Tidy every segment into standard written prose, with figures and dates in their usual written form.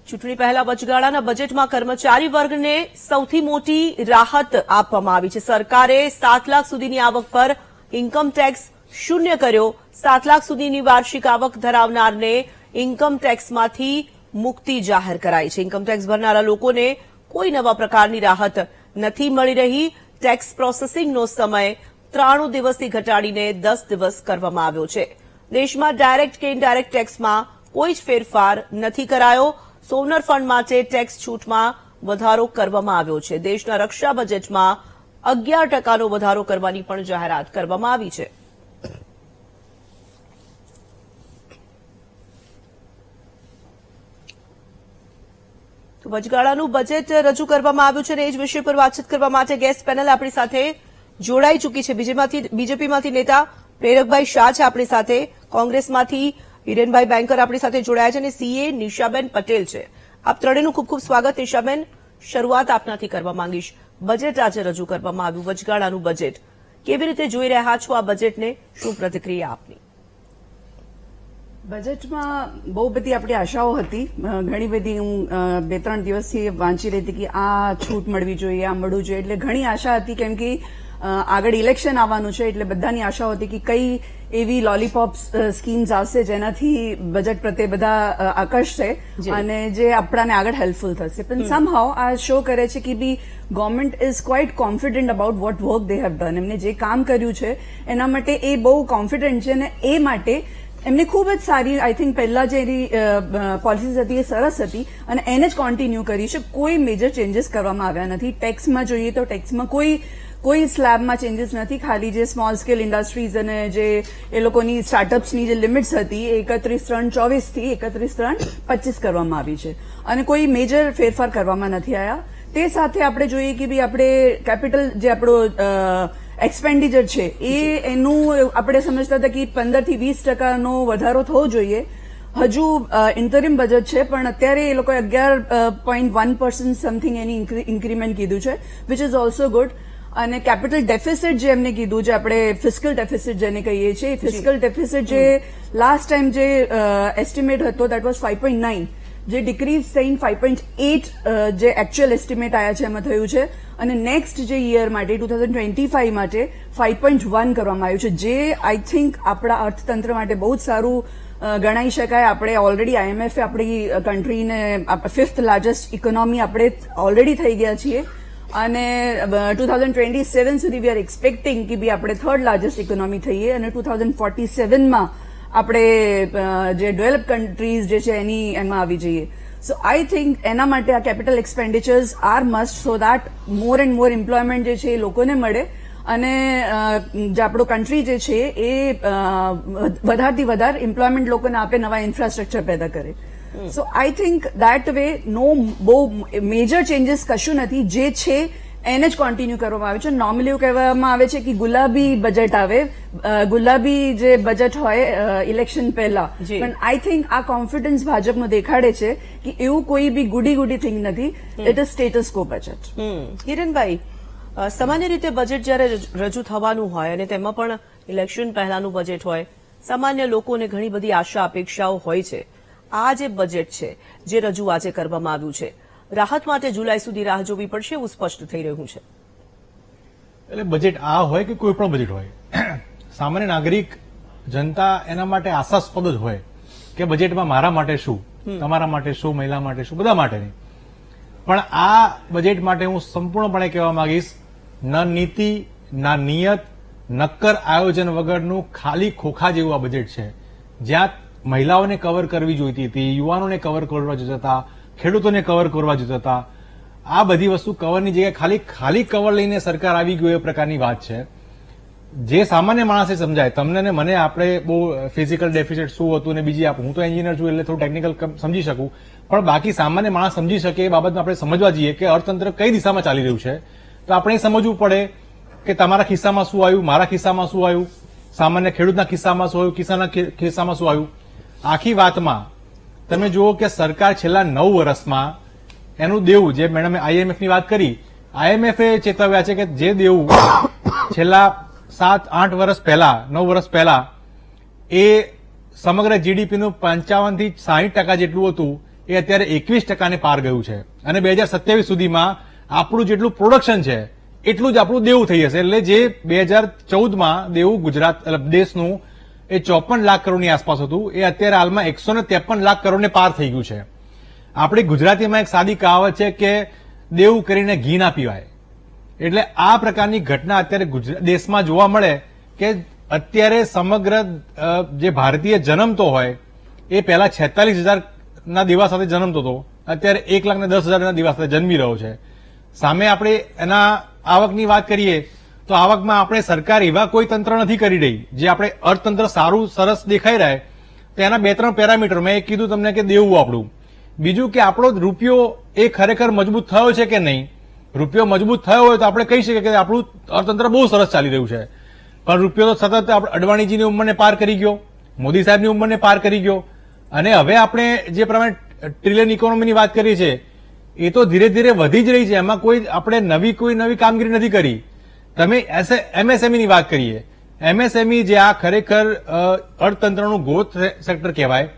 ચૂંટણી પહેલા વચગાળાના બજેટમાં કર્મચારી વર્ગને સૌથી મોટી રાહત આપવામાં આવી છે. સરકારે 7 લાખ સુધીની આવક પર ઇન્કમ ટેક્સ શૂન્ય કર્યો. 7 લાખ સુધીની વાર્ષિક આવક ધરાવનારને ઇન્કમ ટેક્સમાંથી મુક્તિ જાહેર કરાઈ છે. ઇન્કમ ટેક્સ ભરનારા લોકોને કોઈ નવા પ્રકારની રાહત નથી મળી રહી. ટેક્સ પ્રોસેસિંગનો સમય 93 દિવસથી ઘટાડીને 10 દિવસ કરવામાં આવ્યો છે. દેશમાં ડાયરેક્ટ કે ઇનડાયરેક્ટ ટેક્સમાં કોઈ જ ફેરફાર નથી કરાયો. સોવનર ફંડ માટે ટેક્સ છૂટમાં વધારો કરવામાં આવ્યો છે. દેશના રક્ષા બજેટમાં 11% વધારો કરવાની પણ જાહેરાત કરવામાં આવી છે. તો વચગાળાનું બજેટ રજૂ કરવામાં આવ્યું છે અને એ જ વિષય પર વાતચીત કરવા માટે ગેસ્ટ પેનલ આપણી સાથે જોડાઈ ચૂકી છે. બીજેપીમાંથી નેતા પ્રેરકભાઈ શાહ છે આપણી સાથે, કોંગ્રેસમાંથી હિરેનભાઈ બેંકર આપણી સાથે જોડાયા છે અને સીએ નિશાબેન પટેલ છે. આપ ત્રણેયનું ખૂબ ખૂબ સ્વાગત. નિશાબેન, શરૂઆત આપનાથી કરવા માંગીશ. બજેટ આજે રજૂ કરવામાં આવ્યું, વચગાળાનું બજેટ. કેવી રીતે જોઈ રહ્યા છો આ બજેટને? શું પ્રતિક્રિયા આપની? બજેટમાં બહુ બધી આપણી આશાઓ હતી. ઘણી બધી હું 2-3 દિવસથી વાંચી રહી હતી કે આ છૂટ મળવી જોઈએ, આ મળવું જોઈએ, એટલે ઘણી આશા હતી. કેમ કે આગળ ઇલેક્શન આવવાનું છે એટલે બધાની આશાઓ હતી કે કઈ એવી લોલીપોપ સ્કીમ્સ આવશે જેનાથી બજેટ પ્રત્યે બધા આકર્ષશે અને જે આપણાને આગળ હેલ્પફુલ થશે. પણ સમહાઉ આ શો કરે છે કે બી government is quite confident about what work they have done. એમને જે કામ કર્યું છે એના માટે એ બહુ કોન્ફિડન્ટ છે અને એ માટે એમને ખૂબ જ સારી, આઈ થિંક પહેલા જે એની પોલિસીઝ હતી એ સરસ હતી અને એને જ કોન્ટિન્યુ કરી છે. કોઈ મેજર ચેન્જીસ કરવામાં આવ્યા નથી. ટેક્સમાં જોઈએ તો ટેક્સમાં કોઈ સ્લેબમાં ચેન્જીસ નથી. ખાલી જે સ્મોલ સ્કેલ ઇન્ડસ્ટ્રીઝ અને જે એ લોકોની સ્ટાર્ટઅપ્સની જે લિમિટ્સ હતી એ 31/3/24 થી 31/3/25 કરવામાં આવી છે અને કોઈ મેજર ફેરફાર કરવામાં નથી આવ્યા. તે સાથે આપણે જોઈએ કે ભાઈ આપણે કેપિટલ જે આપણો એક્સપેન્ડિચર છે એનું આપણે સમજતા હતા કે 15 થી 20% વધારો થવો જોઈએ. હજુ ઇન્ટરિમ બજેટ છે પણ અત્યારે એ લોકોએ 11.1% સમથિંગ એની ઇન્ક્રીમેન્ટ કીધું છે, વિચ ઇઝ ઓલ્સો ગુડ. અને કેપિટલ ડેફિસિટ જે એમને કીધું, જે આપણે ફિસ્કલ ડેફિસિટ જેને કહીએ છીએ, ફિસ્કલ ડેફિસિટ જે લાસ્ટ ટાઈમ જે એસ્ટિમેટ હતો દેટ વોઝ 5.9, જે ડિક્રીઝ થઈને 5.8 જે એકચ્યુઅલ એસ્ટિમેટ આવ્યા છે એમાં થયું છે. અને નેક્સ્ટ જે યર માટે 2025 માટે 5.1 કરવામાં આવ્યું છે, જે આઈ થિંક આપણા અર્થતંત્ર માટે બહુ જ સારું ગણાઈ શકાય. આપણે ઓલરેડી IMF આપણી કન્ટ્રીને 5th લાર્જેસ્ટ ઇકોનોમી આપણે ઓલરેડી થઈ ગયા છીએ અને 2027 સુધી વી આર એક્સપેક્ટિંગ કે બી આપણે 3rd લાર્જેસ્ટ ઇકોનોમી થઈએ અને 2047માં આપણે જે ડેવલપ કન્ટ્રીઝ જે છે એમાં આવી જઈએ. સો આઈ થિંક એના માટે આ capital expenditures are must, so that more and more employment જે છે એ લોકોને મળે અને જે આપણો કન્ટ્રી જે છે એ વધારથી વધારે એમ્પ્લોયમેન્ટ લોકોને આપે, નવા ઇન્ફ્રાસ્ટ્રક્ચર પેદા કરે. સો આઈ થિંક દેટ વે નો બહુ મેજર ચેન્જીસ કશું નથી. જે છે એને જ કોન્ટિન્યુ કરવામાં આવે છે. નોર્મલી એવું કહેવામાં આવે છે કે ગુલાબી બજેટ આવે, ગુલાબી જે બજેટ હોય ઇલેક્શન પહેલા. પણ આઈ થિંક આ કોન્ફિડન્સ ભાજપનો દેખાડે છે કે એવું કોઈ બી ગુડી થિંગ નથી. ઇટ ઇઝ સ્ટેટસ કો બજેટ. હિરેનભાઈ, સામાન્ય રીતે બજેટ જયારે રજૂ થવાનું હોય અને તેમાં પણ ઇલેક્શન પહેલાનું બજેટ હોય, સામાન્ય લોકોને ઘણી બધી આશા અપેક્ષાઓ હોય છે. આ જે બજેટ છે જે રજૂ આજે કરવામાં આવ્યું છે, રાહત માટે જુલાઈ સુધી રાહ જોવી પડશે એવું સ્પષ્ટ થઈ રહ્યું છે. એટલે બજેટ આ હોય કે કોઈ પણ બજેટ હોય, સામાન્ય નાગરિક જનતા એના માટે આશાસ્પદ જ હોય કે બજેટમાં મારા માટે શું, તમારા માટે શું, મહિલા માટે શું, બધા માટે નહીં. પણ આ બજેટ માટે હું સંપૂર્ણપણે કહેવા માંગીશ, ન નીતિ ના નિયત, નક્કર આયોજન વગરનું ખાલી ખોખા જેવું આ બજેટ છે. જ્યાં મહિલાઓને કવર કરવી જોઈતી હતી, યુવાનોને કવર કરવા જોઈતા હતા, ખેડૂતોને કવર કરવા જોઈતા હતા, આ બધી વસ્તુ કવરની જગ્યાએ ખાલી કવર લઈને સરકાર આવી ગયું એ પ્રકારની વાત છે. જે સામાન્ય માણસે સમજાય, તમને ને મને આપણે બહુ ફિઝિકલ ડેફિસિટ શું હતું ને બીજી હું તો એન્જિનિયર છું એટલે થોડું ટેકનિકલ સમજી શકું, પણ બાકી સામાન્ય માણસ સમજી શકે એ બાબતમાં આપણે સમજવા જઈએ કે અર્થતંત્ર કઈ દિશામાં ચાલી રહ્યું છે. તો આપણે સમજવું પડે કે તમારા ખિસ્સામાં શું આવ્યું, મારા ખિસ્સામાં શું આવ્યું, સામાન્ય ખેડૂતના ખિસ્સામાં શું આવ્યું, કિસાનના ખિસ્સામાં શું આવ્યું. આખી વાતમાં તમે જુઓ કે સરકાર છેલ્લા 9 વર્ષમાં એનું દેવું, જે મેડમે IMF ની વાત કરી, IMF ચેતવ્યા છે કે જે દેવું છેલ્લા 7-8 વર્ષ પહેલા, 9 વર્ષ પહેલા એ સમગ્ર GDP નું 55 થી 60% જેટલું હતું, એ અત્યારે 21% પાર ગયું છે અને 2027 સુધીમાં આપણું જેટલું પ્રોડક્શન છે એટલું જ આપણું દેવું થઈ જશે. એટલે જે 2014માં દેવું ગુજરાત દેશનું એ 54 લાખ કરોડની આસપાસ હતું એ અત્યારે હાલમાં 153 લાખ કરોડને પાર થઈ ગયું છે. આપણી ગુજરાતીમાં એક સાદી કહાવત છે કે દેવું કરીને ઘી ના પીવાય. એટલે આ પ્રકારની ઘટના અત્યારે દેશમાં જોવા મળે કે અત્યારે સમગ્ર જે ભારતીય જન્મતો હોય એ પહેલા 46,000 દીવા સાથે જન્મતો હતો, અત્યારે 1,10,000 દીવા સાથે જન્મી રહ્યો છે. સામે આપણે એના આવકની વાત કરીએ તો આવકમાં આપણે સરકાર એવા કોઈ તંત્ર નથી કરી રહી જે આપણે અર્થતંત્ર સારું સરસ દેખાઈ રહે. તો એના 2-3 પેરામીટર મેં કીધું તમને કે દેવું આપણું, બીજું કે આપણો રૂપિયો એ ખરેખર મજબૂત થયો છે કે નહીં. રૂપિયો મજબૂત થયો હોય તો આપણે કહી શકીએ કે આપણું અર્થતંત્ર બહુ સરસ ચાલી રહ્યું છે. પણ રૂપિયો તો સતત અડવાણીજીની ઉંમરને પાર કરી ગયો, મોદી સાહેબની ઉંમરને પાર કરી ગયો અને હવે આપણે જે પ્રમાણે ટ્રિલિયન ઇકોનોમીની વાત કરીએ છીએ એ તો ધીરે ધીરે વધી જ રહી છે. એમાં આપણે નવી કામગીરી નથી કરી. તમે એમએસએમઈ ની વાત કરીએ, એમએસએમઈ જે આ ખરેખર અર્થતંત્રનું ગ્રોથ સેક્ટર કહેવાય,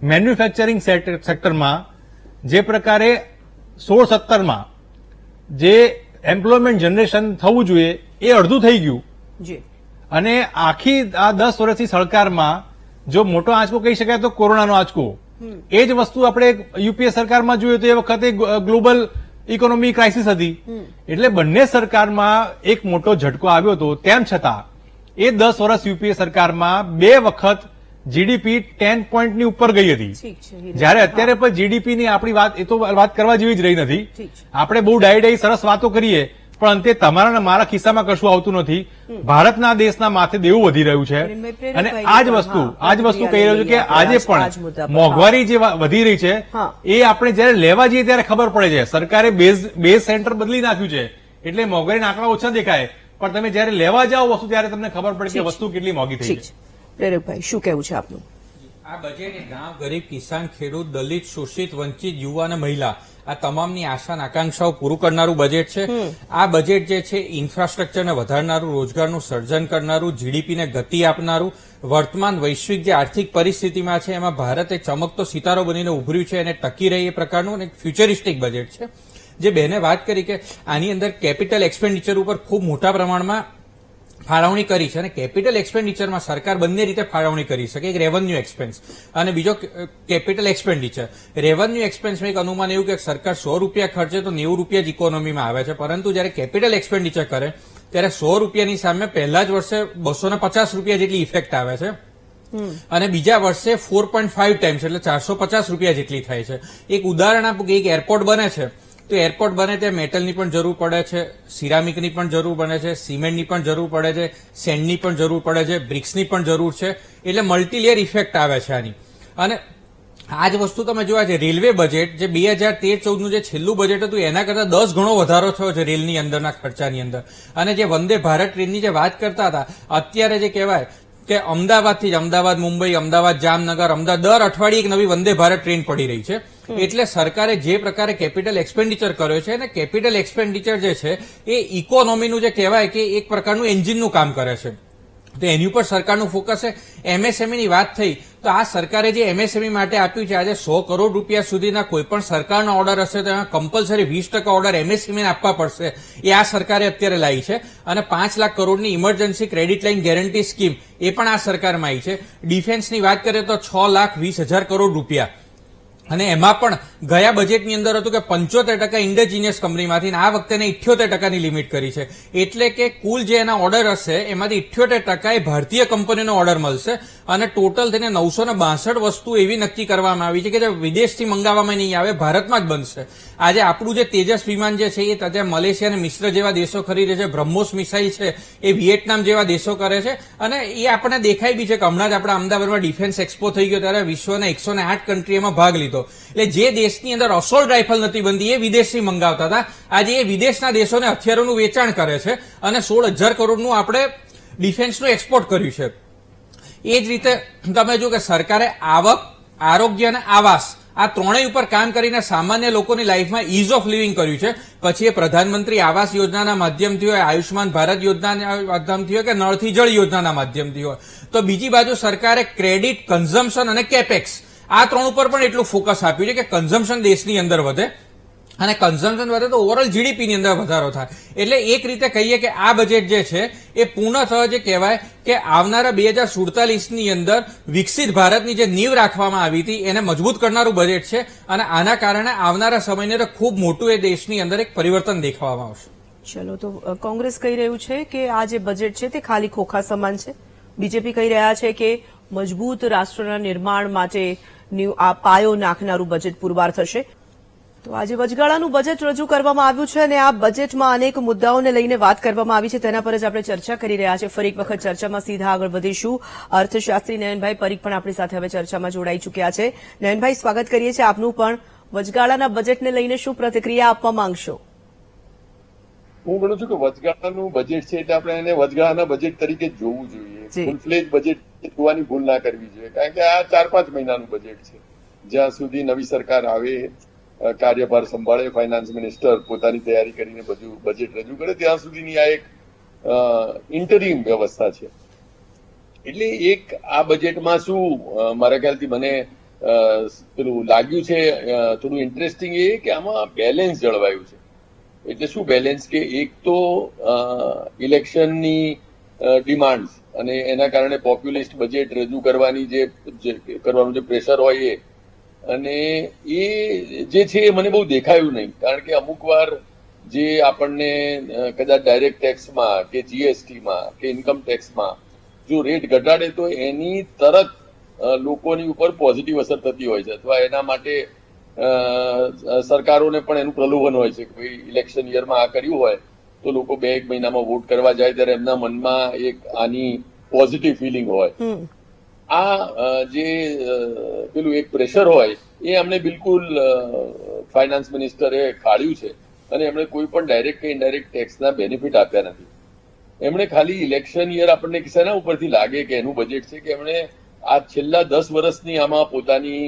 મેન્યુફેક્ચરિંગ સેક્ટરમાં જે પ્રકારે 16-17માં જે એમ્પ્લોયમેન્ટ જનરેશન થવું જોઈએ એ અડધું થઈ ગયું. અને આખી આ 10 વર્ષની સરકારમાં જો મોટો આંચકો કહી શકાય તો કોરોનાનો આંચકો. એ જ વસ્તુ આપણે યુપીએ સરકારમાં જોઈએ તો એ વખતે ગ્લોબલ ઇકોનોમી ક્રાઇસિસ હતી. એટલે બંને સરકારમાં એક મોટો ઝટકો આવ્યો હતો. તેમ છતાં એ 10 વર્ષ યુપીએ સરકારમાં 2 વખત જીડીપી 10 પોઈન્ટની ઉપર ગઈ હતી. જ્યારે અત્યારે પણ જીડીપીની આપણી વાત કરવા જેવી જ રહી નથી. આપણે બહુ ડાઈ સરસ વાતો કરીએ પણ અંતે તમારા અને મારા ખિસ્સામાં કશું આવતું નથી. ભારતના દેશના માથે દેવું વધી રહ્યું છે અને આ જ વસ્તુ કહી રહ્યું છે કે આજે પણ મોંઘવારી જે વધી રહી છે એ આપણે જયારે લેવા જઈએ ત્યારે ખબર પડે છે. સરકારે બેઝ સેન્ટર બદલી નાખ્યું છે એટલે મોંઘવારીના આંકડા ઓછા દેખાય, પણ તમે જયારે લેવા જાઓ વસ્તુ ત્યારે તમને ખબર પડે કે વસ્તુ કેટલી મોંઘી થઈ છે. પ્રેરકભાઈ, શું કહેવું છે આપનું? આ બજેટ ગામ, ગરીબ, કિસાન, ખેડૂત, દલિત, શોષિત, વંચિત, યુવા અને મહિલા આ તમામની આશા અને આકાંક્ષાઓ પૂરું કરનારું બજેટ છે. આ બજેટ જે છે ઇન્ફ્રાસ્ટ્રક્ચરને વધારનારું, રોજગારનું સર્જન કરનારું, જીડીપીને ગતિ આપનારું, વર્તમાન વૈશ્વિક જે આર્થિક પરિસ્થિતિમાં છે એમાં ભારત એક ચમકતો સિતારો બનીને ઉભર્યું છે અને ટકી રહે એ પ્રકારનું અને ફ્યુચરિસ્ટિક બજેટ છે. જે બેને વાત કરી કે આની અંદર કેપિટલ એક્સપેન્ડિચર ઉપર ખૂબ મોટા પ્રમાણમાં ફાળવણી કરી છે અને કેપિટલ એક્સપેન્ડિચરમાં સરકાર બંને રીતે ફાળવણી કરી શકે. એક રેવન્યુ એક્સપેન્સ અને બીજો કેપિટલ એક્સપેન્ડિચર. રેવન્યુ એક્સપેન્સમાં એક અનુમાન એવું કે સરકાર 100 રૂપિયા ખર્ચે તો 90 રૂપિયા જ ઇકોનોમીમાં આવે છે, પરંતુ જયારે કેપિટલ એક્સપેન્ડિચર કરે ત્યારે 100 રૂપિયાની સામે પહેલા જ વર્ષે 250 રૂપિયા જેટલી ઇફેક્ટ આવે છે અને બીજા વર્ષે 4.5 ટાઈમ્સ એટલે 450 રૂપિયા જેટલી થાય છે. એક ઉદાહરણ આપું કે એક એરપોર્ટ બને છે તો એરપોર્ટ બને ત્યાં મેટલની પણ જરૂર પડે છે, સિરામિકની પણ જરૂર બને છે, સિમેન્ટની પણ જરૂર પડે છે, સેન્ડની પણ જરૂર પડે છે, બ્રિક્સની પણ જરૂર છે. એટલે મલ્ટીલેયર ઇફેક્ટ આવે છે આની. અને આ જ વસ્તુ તમે જોવા છે રેલવે બજેટ જે 2013-14નું જે છેલ્લું બજેટ હતું એના કરતા 10 ગણો વધારો થયો છે રેલની અંદરના ખર્ચાની અંદર. અને જે વંદે ભારત ટ્રેનની જે વાત કરતા હતા અત્યારે જે કહેવાય કે અમદાવાદથી જ અમદાવાદ મુંબઈ, અમદાવાદ જામનગર, અમદાવાદ દર અઠવાડિયે એક નવી વંદે ભારત ટ્રેન પડી રહી છે. એટલે સરકારે જે પ્રકારે કેપિટલ એક્સપેન્ડિચર કર્યો છે અને કેપિટલ એક્સપેન્ડિચર જે છે એ ઇકોનોમીનું જે કહેવાય કે એક પ્રકારનું એન્જિનનું કામ કરે છે. તો એની ઉપર સરકારનું ફોકસ છે. એમએસએમઈની વાત થઈ તો આ સરકારે જે એમએસએમઈ માટે આપ્યું છે આજે 100 કરોડ રૂપિયા સુધીના કોઈ પણ સરકારનો ઓર્ડર હશે તો એમાં કમ્પલસરી 20% ઓર્ડર એમએસએમઈને આપવા પડશે. એ આ સરકારે અત્યારે લાવી છે. અને 5 લાખ કરોડની emergency credit line guarantee scheme એ પણ આ સરકારમાં આવી છે. ડિફેન્સની વાત કરીએ તો 6,20,000 કરોડ રૂપિયા અને એમાં પણ ગયા બજેટની અંદર હતું કે 75% ઇન્ડિજીનિયસ કંપનીમાંથી આ વખતે 78%ની લિમિટ કરી છે. એટલે કે કુલ જે એના ઓર્ડર હશે એમાંથી 78% એ ભારતીય કંપનીનો ઓર્ડર મળશે અને ટોટલ થઈને 962 વસ્તુ એવી નક્કી કરવામાં આવી છે કે જે વિદેશથી મંગાવવામાં નહીં આવે, ભારતમાં જ બનશે. આજે આપણું જે તેજસ વિમાન જે છે એ ત્યાં મલેશિયા અને મિસ્ર જેવા દેશો ખરીદે છે, બ્રહ્મોસ મિસાઇલ છે એ વિયેટનામ જેવા દેશો કરે છે અને એ આપણને દેખાય બી છે કે હમણાં જ આપણા અમદાવાદમાં ડિફેન્સ એક્સપો થઈ ગયો ત્યારે વિશ્વના 108 કન્ટ્રીમાં ભાગ લીધો. એટલે જે દેશની અંદર અસોલ્ટ રાઇફલ નથી બનતી એ વિદેશથી મંગાવતા હતા, આજે એ વિદેશના દેશોને હથિયારોનું વેચાણ કરે છે અને 16,000 કરોડનું આપણે ડિફેન્સનું એક્સપોર્ટ કર્યું છે. એ જ રીતે તમે જો કે સરકારે આવક, આરોગ્ય અને આવાસ આ ત્રણેય ઉપર કામ કરીને સામાન્ય લોકોની લાઈફમાં ઇઝ ઓફ લિવિંગ કર્યું છે. પછી એ પ્રધાનમંત્રી આવાસ યોજનાના માધ્યમથી હોય, આયુષ્માન ભારત યોજનાના માધ્યમથી હોય કે નળથી જળ યોજનાના માધ્યમથી હોય. તો બીજી બાજુ સરકારે ક્રેડિટ, કન્ઝમ્પશન અને કેપેક્સ આ ત્રણ ઉપર પણ એટલું ફોકસ આપ્યું છે કે કન્ઝમ્પશન દેશની અંદર વધે અને કન્ઝમ્પશન વધે તો ઓવરઓલ જીડીપી ની અંદર વધારો થાય. એટલે એક રીતે કહીએ કે આ બજેટ જે છે એ પૂર્ણતઃ જે કહેવાય કે આવનારા 2047 ની અંદર વિકસિત ભારતની જે નીંવ રાખવામાં આવી હતી એને મજબૂત કરનારું બજેટ છે અને આના કારણે આવનારા સમયની અંદર ખૂબ મોટું એ દેશની અંદર એક પરિવર્તન દેખાવામાં આવશે. ચલો, તો કોંગ્રેસ કહી રહ્યું છે કે આ જે બજેટ છે તે ખાલી ખોખા સમાન છે. બીજેપી કહી રહ્યા છે કે મજબૂત રાષ્ટ્રના નિર્માણ માટે આ પાયો નાખનારું બજેટ પુરવાર થશે. તો આજે વચગાળાનું બજેટ રજૂ કરવામાં આવ્યું છે અને આ બજેટમાં અનેક મુદ્દાઓને લઈને વાત કરવામાં આવી છે. તેના પર જ આપણે ચર્ચા કરી રહ્યા છે. ફરી એક વખત ચર્ચામાં સીધા આગળ વધીશું. અર્થશાસ્ત્રી નયનભાઈ પરીખ પણ આપણી સાથે હવે ચર્ચામાં જોડાઈ ચૂક્યા છે. નયનભાઈ, સ્વાગત કરીએ છીએ આપનું પણ. વચગાળાના બજેટને લઈને શું પ્રતિક્રિયા આપવા માંગશો? હું ગણું છું કે વચગાળાનું બજેટ છે એટલે આપણે એને વચગાળાના બજેટ તરીકે જ જોવું જોઈએ. ફૂલ-ફ્લેજ બજેટ જોવાની ભૂલ ના કરવી જોઈએ, કારણ કે આ 4-5 મહિનાનું બજેટ છે. જ્યાં સુધી નવી સરકાર આવે, કાર્યભાર સંભાળે, ફાઇનાન્સ મિનિસ્ટર પોતાની તૈયારી કરીને બધું બજેટ રજૂ કરે, ત્યાં સુધીની આ એક ઇન્ટરીમ વ્યવસ્થા છે. એટલે એક આ બજેટમાં શું મારા ખ્યાલથી મને પેલું લાગ્યું છે થોડું ઇન્ટરેસ્ટિંગ એ કે આમાં બેલેન્સ જળવાયું છે. એટલે શું બેલેન્સ કે એક તો ઇલેક્શનની ડિમાન્ડ અને એના કારણે પોપ્યુલિસ્ટ બજેટ રજૂ કરવાની જે કરવાનું જે પ્રેશર હોય એ, અને એ જે છે એ મને બહુ દેખાયું નહીં. કારણ કે અમુક વાર જે આપણને કદાચ ડાયરેક્ટ ટેક્સમાં કે જીએસટીમાં કે ઇન્કમ ટેક્સમાં જો રેટ ઘટાડે તો એની તરત લોકોની ઉપર પોઝિટિવ અસર થતી હોય છે, અથવા એના માટે સરકારોને પણ એનું પ્રલોભન હોય છે કે ભાઈ ઇલેક્શન યરમાં આ કર્યું હોય તો લોકો 2-1 મહિનામાં વોટ કરવા જાય ત્યારે એમના મનમાં એક આની પોઝિટિવ ફિલિંગ હોય. આ જે પેલું એક પ્રેશર હોય એ અમને બિલકુલ ફાઇનાન્સ મિનિસ્ટરે ખાળ્યું છે અને એમણે કોઈ પણ ડાયરેક્ટ કે ઇનડાયરેક્ટ ટેક્સના બેનિફિટ આપ્યા નથી. એમણે ખાલી ઇલેક્શન યર આપણને શેના ઉપરથી લાગે કે એનું બજેટ છે કે એમણે આ છેલ્લા 10 વર્ષની આમાં પોતાની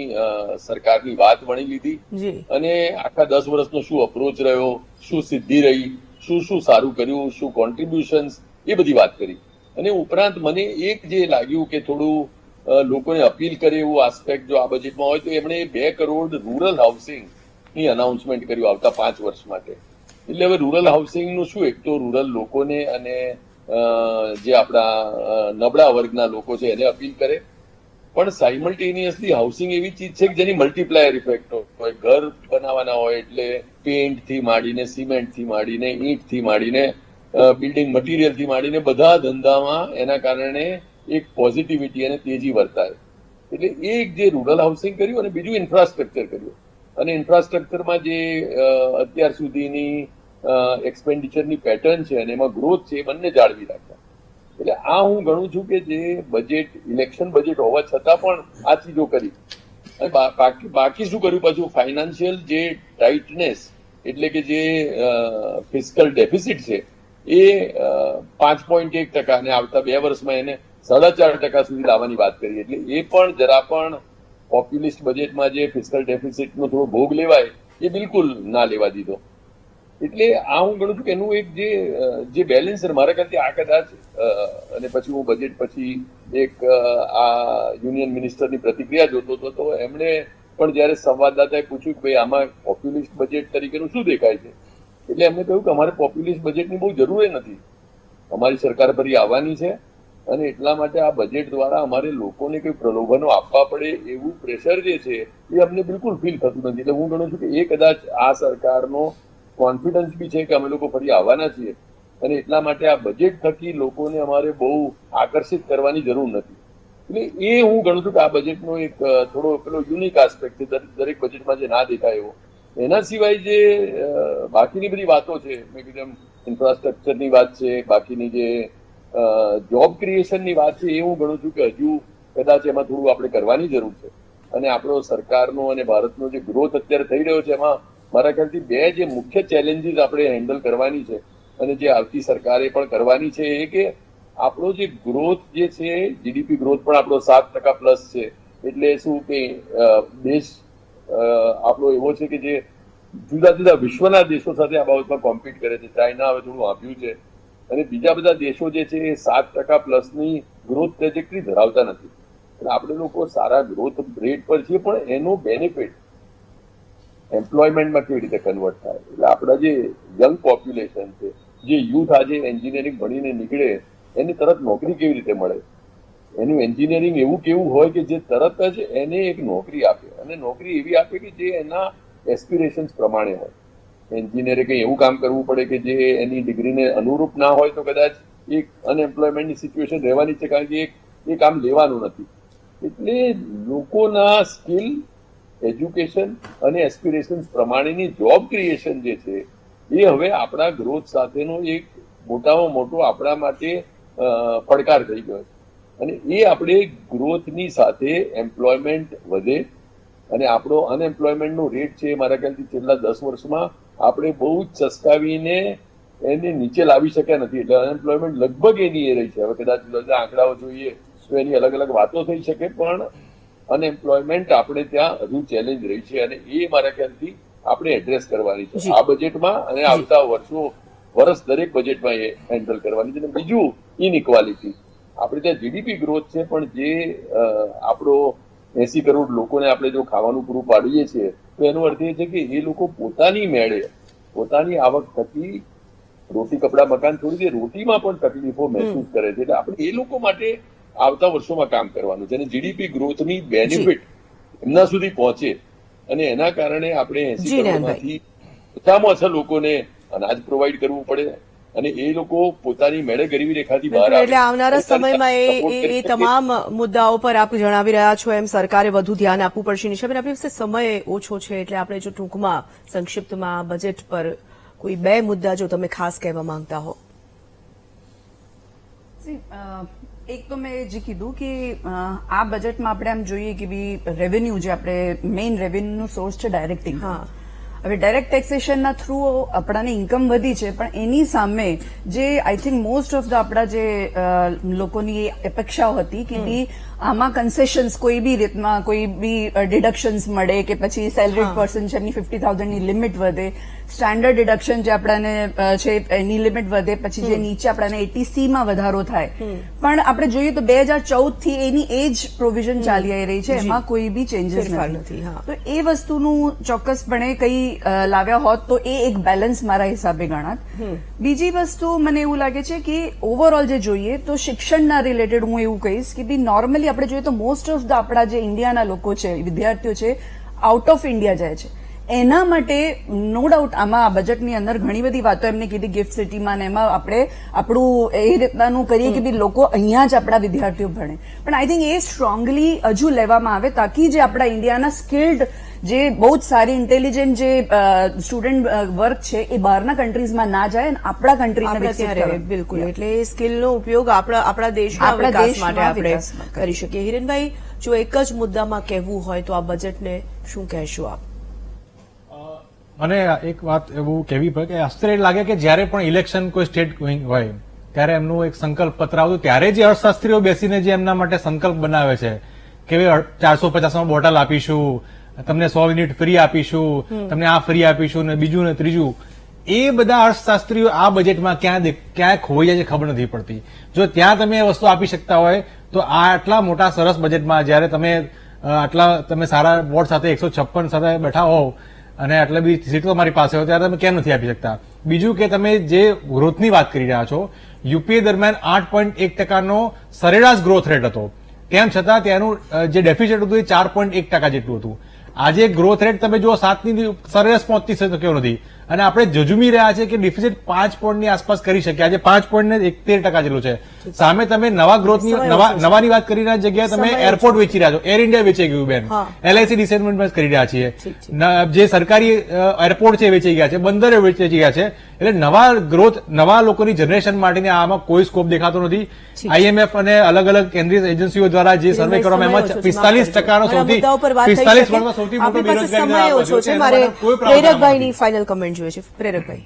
સરકારની વાત વણી લીધી અને આખા 10 વર્ષનો શું અપ્રોચ રહ્યો, શું સિદ્ધિ રહી, શું સારું કર્યું, શું કોન્ટ્રીબ્યુશન્સ, એ બધી વાત કરી. અને ઉપરાંત મને એક જે લાગ્યું કે થોડું લોકોને અપીલ કરે એવું આસ્પેક્ટ જો આ બજેટમાં હોય તો એમણે 2 કરોડ રૂરલ હાઉસિંગની અનાઉન્સમેન્ટ કર્યું આવતા 5 વર્ષ માટે. એટલે હવે રૂરલ હાઉસિંગનું શું, એક તો રૂરલ લોકોને અને જે આપણા નબળા વર્ગના લોકો છે એને અપીલ કરે, પણ સાયમલ્ટેનિયસલી હાઉસિંગ એવી ચીજ છે કે જેની મલ્ટીપ્લાયર ઇફેક્ટ હોય. ઘર બનાવવાના હોય એટલે પેઇન્ટથી માંડીને, સિમેન્ટથી માંડીને, ઈંટથી માંડીને, બિલ્ડિંગ મટીરિયલથી માંડીને બધા ધંધામાં એના કારણે એક પોઝિટિવિટી અને તેજી વર્તાય. એટલે એક જે રૂરલ હાઉસિંગ કર્યું અને બીજું ઇન્ફ્રાસ્ટ્રક્ચર કર્યું. અને ઇન્ફ્રાસ્ટ્રક્ચરમાં જે અત્યાર સુધીની એક્સપેન્ડિચરની પેટર્ન છે અને એમાં ગ્રોથ છે એ બંને જાળવી રાખ્યા. એટલે આ હું ગણું છું કે જે બજેટ ઇલેક્શન બજેટ હોવા છતાં પણ આ ચીજો કરી. બાકી શું કર્યું પાછું, ફાઇનાન્શિયલ જે ટાઇટનેસ એટલે કે જે ફિસ્કલ ડેફિસિટ છે એ 5.1% અને આવતા 2 વર્ષમાં એને 4.5% સુધી લાવવાની વાત કરી. એટલે એ પણ જરા પણ પોપ્યુલિસ્ટ બજેટમાં જે ફિસ્કલ ડેફિસિટનો થોડો ભોગ લેવાય એ બિલકુલ ના લેવા દીધો. એટલે આ હું ગણું છું કે એનું એક જે બેલેન્સ મારા ખ્યાલથી આ કદાચ, અને પછી હું બજેટ પછી એક આ યુનિયન મિનિસ્ટરની પ્રતિક્રિયા જોતો હતો તો એમણે પણ જયારે સંવાદદાતાએ પૂછ્યું કે ભાઈ આમાં પોપ્યુલિસ્ટ બજેટ તરીકેનું શું દેખાય છે, એટલે એમણે કહ્યું કે અમારે પોપ્યુલિસ્ટ બજેટની બહુ જરૂર નથી, અમારી સરકાર ફરી આવવાની છે અને એટલા માટે આ બજેટ દ્વારા અમારે લોકોને કોઈ પ્રલોભનો આપવા પડે એવું પ્રેશર જે છે એ અમને બિલકુલ ફીલ થતું નથી. એટલે હું ગણું છું કે એ કદાચ આ સરકારનો કોન્ફિડન્સ બી છે કે અમે લોકો ફરી આવવાના છીએ અને એટલા માટે આ બજેટ થકી લોકોને અમારે બહુ આકર્ષિત કરવાની જરૂર નથી. એટલે એ હું ગણું છું કે આ બજેટનો એક થોડો પેલો યુનિક આસ્પેક્ટ છે દરેક બજેટમાં જે ના દેખાય એવો. એના સિવાય જે બાકીની બધી વાતો છે, મેં કીધું એમ ઇન્ફ્રાસ્ટ્રક્ચરની વાત છે, બાકીની જે જોબ ક્રિએશનની વાત છે, એ હું ગણું છું કે હજુ કદાચ એમાં થોડું આપણે કરવાની જરૂર છે. અને આપણો સરકારનો અને ભારતનો જે ગ્રોથ અત્યારે થઈ રહ્યો છે એમાં મારા ખ્યાલથી 2 જે મુખ્ય ચેલેન્જીસ આપણે હેન્ડલ કરવાની છે અને જે આવતી સરકારે પણ કરવાની છે એ કે આપણો જે ગ્રોથ જે છે, જીડીપી ગ્રોથ પણ આપણો 7% પ્લસ છે. એટલે શું કે દેશ આપણો એવો છે કે જે જુદા જુદા વિશ્વના દેશો સાથે આ બાબતમાં કોમ્પિટ કરે છે. ચાઇના હવે થોડું આપ્યું છે અને બીજા બધા દેશો જે છે એ 7% પ્લસની ગ્રોથ ટ્રેજેક્ટરી ધરાવતા નથી. એટલે આપણે લોકો સારા ગ્રોથ રેટ પર છીએ, પણ એનો બેનિફિટ એમ્પ્લોયમેન્ટમાં કેવી રીતે કન્વર્ટ થાય. એટલે આપણા જે યંગ પોપ્યુલેશન છે, જે યુથ આજે એન્જિનિયરિંગ ભણીને નીકળે, એને તરત નોકરી કેવી રીતે મળે. એનું એન્જિનિયરિંગ એવું કેવું હોય કે જે તરત જ એને એક નોકરી આપે, અને નોકરી એવી આપે કે જે એના એસ્પિરેશન્સ પ્રમાણે હોય. એન્જિનિયરે કંઈ એવું કામ કરવું પડે કે જે એની ડિગ્રીને અનુરૂપ ના હોય તો કદાચ એક અનએમ્પ્લોયમેન્ટની સિચ્યુએશન રહેવાની છે, કારણ કે એ કામ લેવાનું નથી. એટલે લોકોના સ્કિલ, એજ્યુકેશન અને એસ્પિરેશન્સ પ્રમાણેની જોબ ક્રિએશન જે છે એ હવે આપણા ગ્રોથ સાથેનો એક મોટામાં મોટો આપણા માટે પડકાર થઈ ગયો છે. અને એ આપણે ગ્રોથની સાથે એમ્પ્લોયમેન્ટ વધે, અને આપણો અનએમ્પ્લોયમેન્ટનો રેટ છે મારા ખ્યાલથી છેલ્લા 10 વર્ષમાં આપણે બહુ જ ચસકાવીને એને નીચે લાવી શક્યા નથી. એટલે અનએમ્પ્લોયમેન્ટ લગભગ એની એ રહી છે. હવે કદાચ આંકડાઓ જોઈએ તો એની અલગ અલગ વાતો થઈ શકે, પણ અનએમ્પ્લોયમેન્ટ આપણે ત્યાં હજુ ચેલેન્જ રહી છે, અને એ મારા ખ્યાલથી આપણે એડ્રેસ કરવાની છે આ બજેટમાં, અને આવતા વર્ષ દરેક બજેટમાં એ હેન્ડલ કરવાની છે. અને બીજું ઇનઇક્વાલિટી, આપણે ત્યાં જીડીપી ગ્રોથ છે, પણ જે આપણો 80 કરોડ લોકોને આપણે જો ખાવાનું પૂરું પાડીએ છીએ તો એનો અર્થ એ છે કે એ લોકો પોતાની મેળે, પોતાની આવક થકી રોટી કપડા મકાન છોડી દે, રોટીમાં પણ તકલીફો મહેસૂસ કરે છે. એટલે આપણે એ લોકો માટે આવતા વર્ષોમાં કામ કરવાનું છે, અને જીડીપી ગ્રોથની બેનિફિટ એમના સુધી પહોંચે, અને એના કારણે આપણે 80 કરોડમાંથી ઓછામાં ઓછા લોકોને અનાજ પ્રોવાઈડ કરવું પડે, અને એ લોકો પોતાની મેળે ગરીબી રેખાથી બહાર આવે. એટલે આવનારા સમયમાં એ તમામ મુદ્દાઓ પર આપ જણાવી રહ્યા છો એમ સરકારે વધુ ધ્યાન આપવું પડશે. નિશાબેન, આપણી પાસે સમય ઓછો છે, એટલે આપણે જો ટૂંકમાં સંક્ષિપ્તમાં બજેટ પર કોઈ 2 મુદ્દા જો તમે ખાસ કહેવા માંગતા હો. એક તો મેં જે કીધું કે આ બજેટમાં આપણે આમ જોઈએ કે બી રેવન્યુ, જે આપણે મેઇન રેવન્યુનું સોર્સ છે ડાયરેક્ટ ઇન્કમ. હવે ડાયરેક્ટ ટેક્સેશનના થ્રુ આપણાને ઇન્કમ વધી છે, પણ એની સામે જે I think most of the આપણા જે લોકોની અપેક્ષાઓ હતી કે બી આમાં કન્સેશન્સ કોઈ બી રીતમાં કોઈ બી ડિડક્શન્સ મળે, કે પછી સેલરીડ પર્સન છે એમની 50,000ની લિમિટ વધે, સ્ટાન્ડર્ડ ડિડક્શન જે આપણાને છે એની લિમિટ વધે, પછી જે નીચે આપણાને 80C માં વધારો થાય. પણ આપણે જોઈએ તો 2014 થી એની એજ પ્રોવિઝન ચાલી આવી રહી છે, એમાં કોઈ બી ચેન્જીસ નથી. તો એ વસ્તુનું ચોક્કસપણે કઈ લાવ્યા હોત તો એ એક બેલેન્સ મારા હિસાબે ગણાત. બીજી વસ્તુ મને એવું લાગે છે કે ઓવરઓલ જે જોઈએ તો શિક્ષણના રિલેટેડ હું એવું કહીશ કે બી નોર્મલી આપણે જોઈએ તો મોસ્ટ ઓફ ધ આપણા જે ઇન્ડિયાના લોકો છે, વિદ્યાર્થીઓ છે, આઉટ ઓફ ઇન્ડિયા જાય છે. એના માટે નો ડાઉટ આમાં આ બજેટની અંદર ઘણી બધી વાતો એમને કીધી ગિફ્ટ સિટીમાં, ને એમાં આપણે આપણું એ રીતનાનું કરીએ કે બી લોકો અહીંયા જ આપણા વિદ્યાર્થીઓ ભણે. પણ આઈ થિંક એ સ્ટ્રોંગલી હજુ લેવામાં આવે તાકી જે આપણા ઇન્ડિયાના સ્કિલ્ડ, જે બહુ જ સારી ઇન્ટેલિજન્ટ જે સ્ટુડન્ટ વર્ક છે એ બહારના કન્ટ્રીઝમાં ના જાય અને આપણા કન્ટ્રીને વિકસિત કરે. બિલકુલ, એટલે એ સ્કિલનો ઉપયોગ આપણા દેશના વિકાસ માટે આપણે કરી શકીએ. હિરેનભાઈ, જો એક જ મુદ્દામાં કહેવું હોય તો આ બજેટને શું કહેશો આપ? મને એક વાત એવું કહેવી પડે કે આશ્ચર્ય લાગે કે જ્યારે પણ ઇલેક્શન કોઈ સ્ટેટ હોય ત્યારે એમનું એક સંકલ્પ પત્ર આવતું, ત્યારે જે અર્થશાસ્ત્રીઓ બેસીને જે એમના માટે સંકલ્પ બનાવે છે કે 450માં બોટલ આપીશું, તમને 100 યુનિટ ફ્રી આપીશું, તમને આ ફ્રી આપીશું, ને બીજું ને ત્રીજું, એ બધા અર્થશાસ્ત્રીઓ આ બજેટમાં ક્યાં ખોવાઈ જાય છે ખબર નથી પડતી. જો ત્યાં તમે એ વસ્તુ આપી શકતા હોય તો આ આટલા મોટા સરસ બજેટમાં જયારે તમે સારા વોટ સાથે 156 સાથે બેઠા હોવ અને આટલા બધી સીટો તમારી પાસે હોય ત્યારે તમે કેમ નથી આપી શકતા? બીજું કે તમે જે ગ્રોથની વાત કરી રહ્યા છો, યુપીએ દરમિયાન 8.1% સરેરાશ ગ્રોથ રેટ હતો, તેમ છતાં તેનું જે ડેફિસિટ હતું એ 4.1% જેટલું હતું. આજે ગ્રોથ રેટ તમે જો 7ની સરેરાશ પહોંચતી છે તો કેવું નથી, અને આપણે જજુમી રહ્યા છે કે ડિફિસિટ 5 પોઈન્ટની આસપાસ કરી શકીએ. આજે 5 પોઈન્ટ 13% જેટલું છે. સામે તમે નવા ગ્રોથની નવાની વાત કરી રહ્યા જગ્યાએ તમે એરપોર્ટ વેચી રહ્યા છો. એર ઇન્ડિયા વેચાઈ ગયું બેન, LIC ડિસેન્ટમેન્ટ કરી રહ્યા છીએ, જે સરકારી એરપોર્ટ છે વેચાઈ ગયા છે, બંદરો વેચાઈ ગયા છે. એટલે નવા ગ્રોથ, નવા લોકોની જનરેશન માટેની આમાં કોઈ સ્કોપ દેખાતો નથી. IMF અને અલગ અલગ કેન્દ્રીય એજન્સીઓ દ્વારા જે સર્વે કરવામાં એમાં 45%નો સૌથી મોટો બેરોજગારી. મારે પ્રેરકભાઈની ફાઇનલ કમેન્ટ જોઈએ છે. પ્રેરકભાઈ,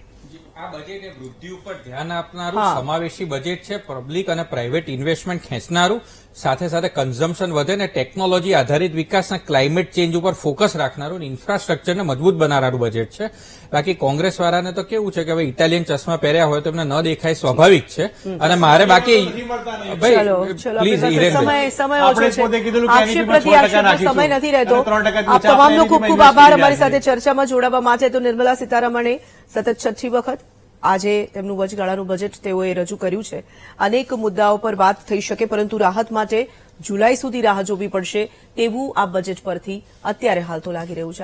આ બજેટ એ વૃદ્ધિ ઉપર ધ્યાન આપનારું સમાવેશી બજેટ છે, પબ્લિક અને પ્રાઇવેટ ઇન્વેસ્ટમેન્ટ ખેંચનારું સાથે સાથે કન્ઝમ્પશન વધે ને ટેકનોલોજી આધારિત વિકાસના ક્લાઇમેટ ચેન્જ ઉપર ફોકસ રાખનારું ઇન્ફ્રાસ્ટ્રક્ચરને મજબૂત બનાવનારું બજેટ છે. બાકી કોંગ્રેસ વાળાને તો કેવું છે કે હવે ઇટાલિયન ચશ્મા પહેર્યા હોય તો એમને ન દેખાય સ્વાભાવિક છે. અને મારે બાકી ચલો આપણી પાસે સમય ઓછો આપણે પોતે છે. કીધું કે આક્ષેપ NEP પ્રતિ માં 6% આક્ષેપનો સમય નાખીશું. નથી રહેતો. અને 3% આપ ઓછા તમામનો આપણે ખૂબ ખૂબ NEP માં આભાર invest અમારી કરી સાથે ચર્ચામાં જોડાવા માટે. તો નિર્મલા સીતારમણે સતત 6ઠ્ઠી વખત આજે તેમનું વચગાળાનું બજેટ તેઓએ રજૂ કર્યું છે. અનેક મુદ્દાઓ પર વાત થઈ શકે, પરંતુ રાહત માટે જુલાઈ સુધી રાહ જોવી પડશે તેવું આ બજેટ પરથી અત્યારે હાલ તો લાગી રહ્યું છે.